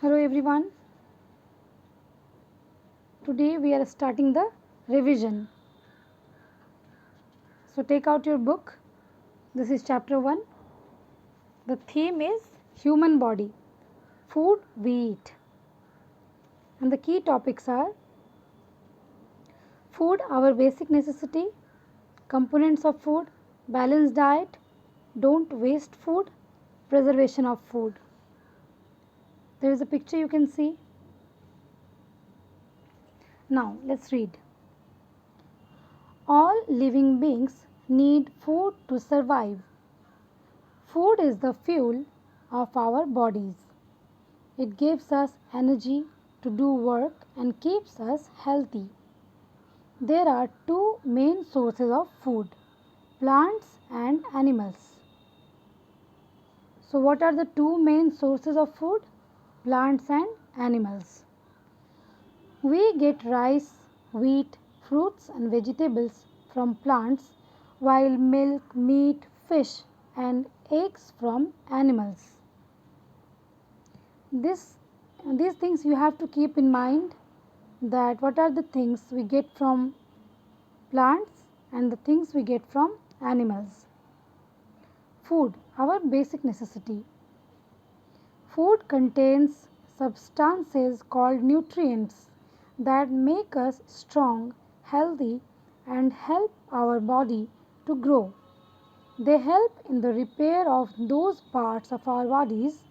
Hello everyone. Today we are starting the revision. So take out your book. This is chapter 1. The theme is human body, food we eat. And the key topics are food, our basic necessity, components of food, balanced diet, don't waste food, preservation of food. There is a picture you can see. Now let's read. All living beings need food to survive. Food is the fuel of our bodies. It gives us energy to do work and keeps us healthy. There are two main sources of food, plants and animals. So, what are the two main sources of food? Plants and animals. We get rice, wheat, fruits and vegetables from plants, while milk, meat, fish and eggs from animals. These things you have to keep in mind, that what are the things we get from plants and the things we get from animals. Food, our basic necessity. Food contains substances called nutrients that make us strong, healthy and help our body to grow. They help in the repair of those parts of our bodies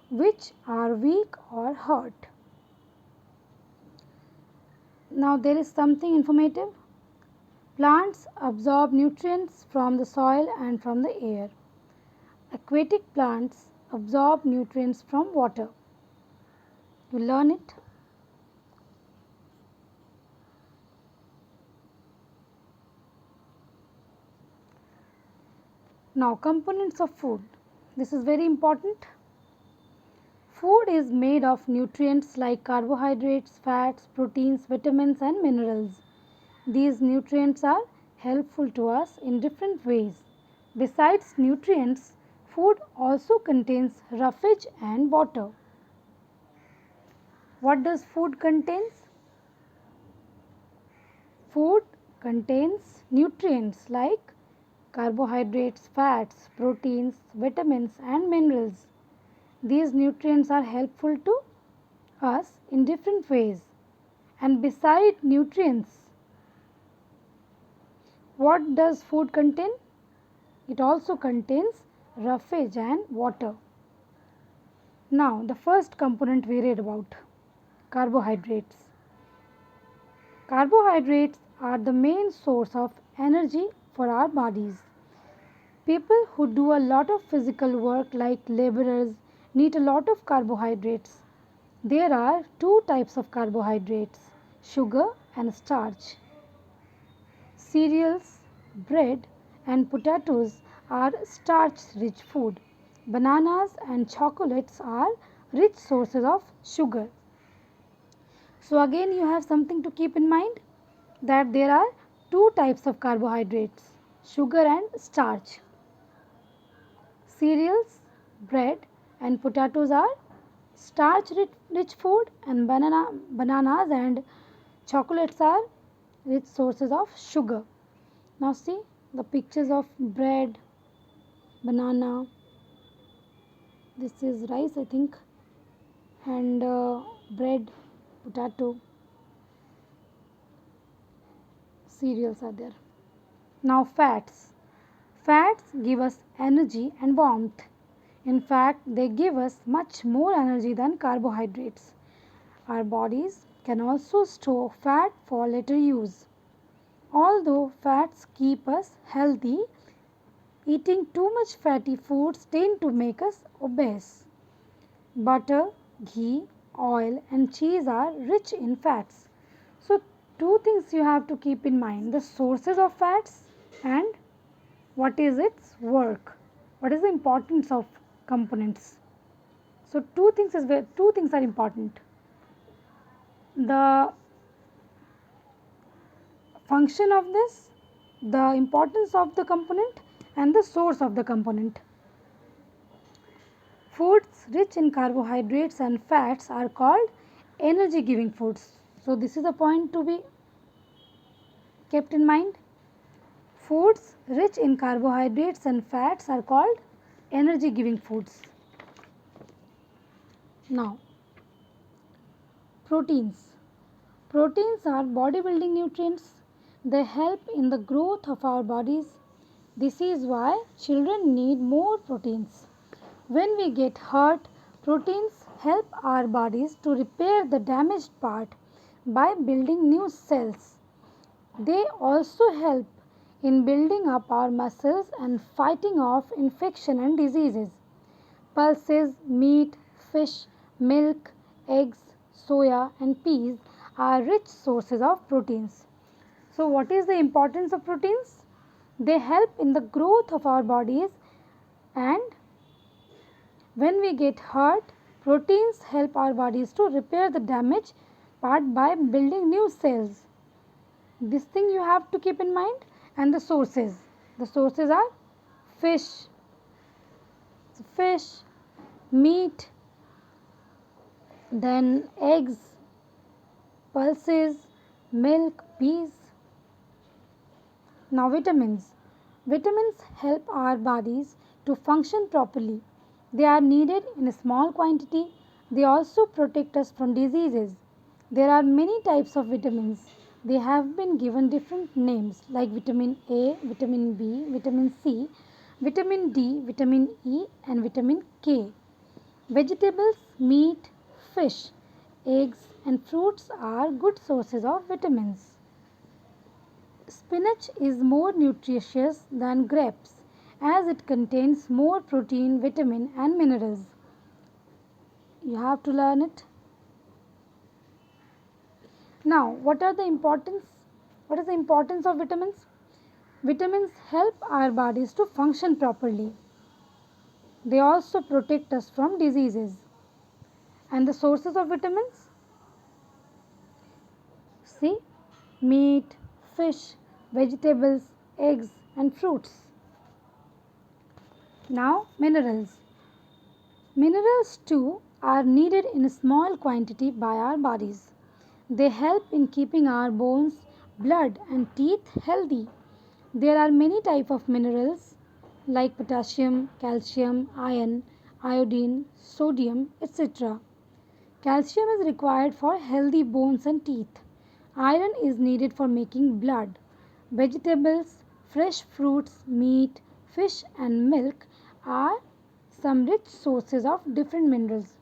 which are weak or hurt. Now there is something informative. Plants absorb nutrients from the soil and from the air. Aquatic plants absorb nutrients from water. You learn it. Now components of food. This is very important. Food is made of nutrients like carbohydrates, fats, proteins, vitamins and minerals. These nutrients are helpful to us in different ways. Besides nutrients, food also contains roughage and water. What does food contains? Food contains nutrients like carbohydrates, fats, proteins, vitamins and minerals. These nutrients are helpful to us in different ways. And beside nutrients, what does food contain? It also contains roughage and water. Now the first component we read about, carbohydrates. Carbohydrates are the main source of energy for our bodies. People who do a lot of physical work like laborers need a lot of carbohydrates. There are two types of carbohydrates, sugar and starch. Cereals, bread and potatoes are starch-rich food. Bananas and chocolates are rich sources of sugar. So again you have something to keep in mind, that there are two types of carbohydrates, sugar and starch. Cereals, bread and potatoes are starch rich food, and bananas and chocolates are rich sources of sugar. Now see the pictures of bread, banana, this is rice I think, and bread, potato, cereals are there. Now fats. Fats give us energy and warmth. In fact, they give us much more energy than carbohydrates. Our bodies can also store fat for later use. Although fats keep us healthy, eating too much fatty foods tend to make us obese. Butter, ghee, oil and cheese are rich in fats. So, two things you have to keep in mind, the sources of fats and what is its work, what is the importance of components. So, two things are important, the function of this, the importance of the component and the source of the component. Foods rich in carbohydrates and fats are called energy giving foods. So, this is a point to be kept in mind. Foods rich in carbohydrates and fats are called energy giving foods. Now, proteins. Proteins are bodybuilding nutrients. They help in the growth of our bodies. This is why children need more proteins. When we get hurt, proteins help our bodies to repair the damaged part by building new cells. They also help in building up our muscles and fighting off infection and diseases. Pulses, meat, fish, milk, eggs, soya and peas are rich sources of proteins. So, what is the importance of proteins? They help in the growth of our bodies, and when we get hurt, proteins help our bodies to repair the damaged part by building new cells. This thing you have to keep in mind. And the sources. The sources are fish, meat, then eggs, pulses, milk, peas. Now vitamins. Vitamins help our bodies to function properly. They are needed in a small quantity. They also protect us from diseases. There are many types of vitamins. They have been given different names like vitamin A, vitamin B, vitamin C, vitamin D, vitamin E and vitamin K. Vegetables, meat, fish, eggs and fruits are good sources of vitamins. Spinach is more nutritious than grapes as it contains more protein, vitamin and minerals. You have to learn it. Now, what is the importance of vitamins? Vitamins help our bodies to function properly. They also protect us from diseases. And the sources of vitamins? See, meat, fish, vegetables, eggs and fruits. Now, minerals. Minerals too are needed in a small quantity by our bodies. They help in keeping our bones, blood and teeth healthy. There are many types of minerals like potassium, calcium, iron, iodine, sodium, etc. Calcium is required for healthy bones and teeth. Iron is needed for making blood. Vegetables, fresh fruits, meat, fish and milk are some rich sources of different minerals.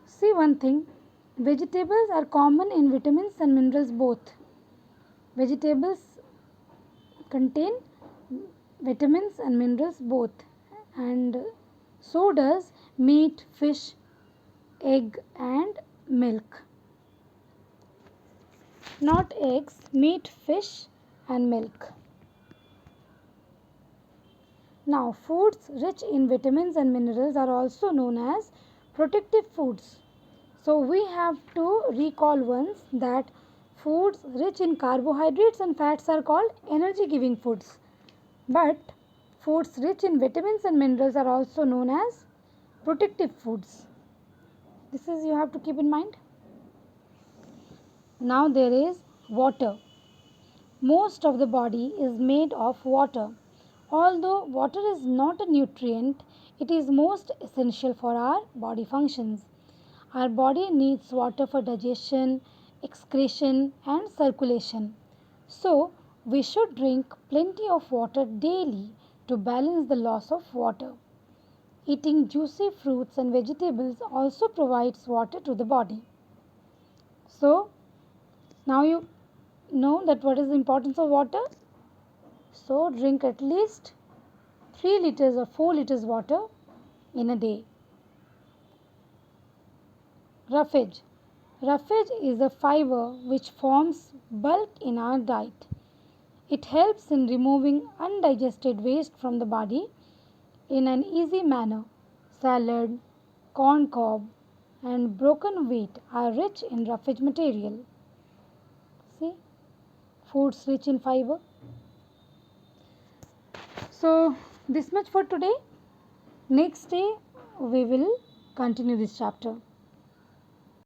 See one thing, vegetables are common in vitamins and minerals both. Vegetables contain vitamins and minerals both, and so does meat, fish, egg and milk. Not eggs, meat, fish and milk. Now, foods rich in vitamins and minerals are also known as protective foods. So, we have to recall once that foods rich in carbohydrates and fats are called energy giving foods. But foods rich in vitamins and minerals are also known as protective foods. This is you have to keep in mind. Now there is water. Most of the body is made of water. Although water is not a nutrient, it is most essential for our body functions. Our body needs water for digestion, excretion and circulation. So, we should drink plenty of water daily to balance the loss of water. Eating juicy fruits and vegetables also provides water to the body. So, now you know that what is the importance of water. So, drink at least 3 liters or 4 liters water in a day. Roughage. Roughage is a fiber which forms bulk in our diet. It helps in removing undigested waste from the body in an easy manner. Salad, corn cob and broken wheat are rich in roughage material. See, foods rich in fiber. So, this much for today. Next day we will continue this chapter.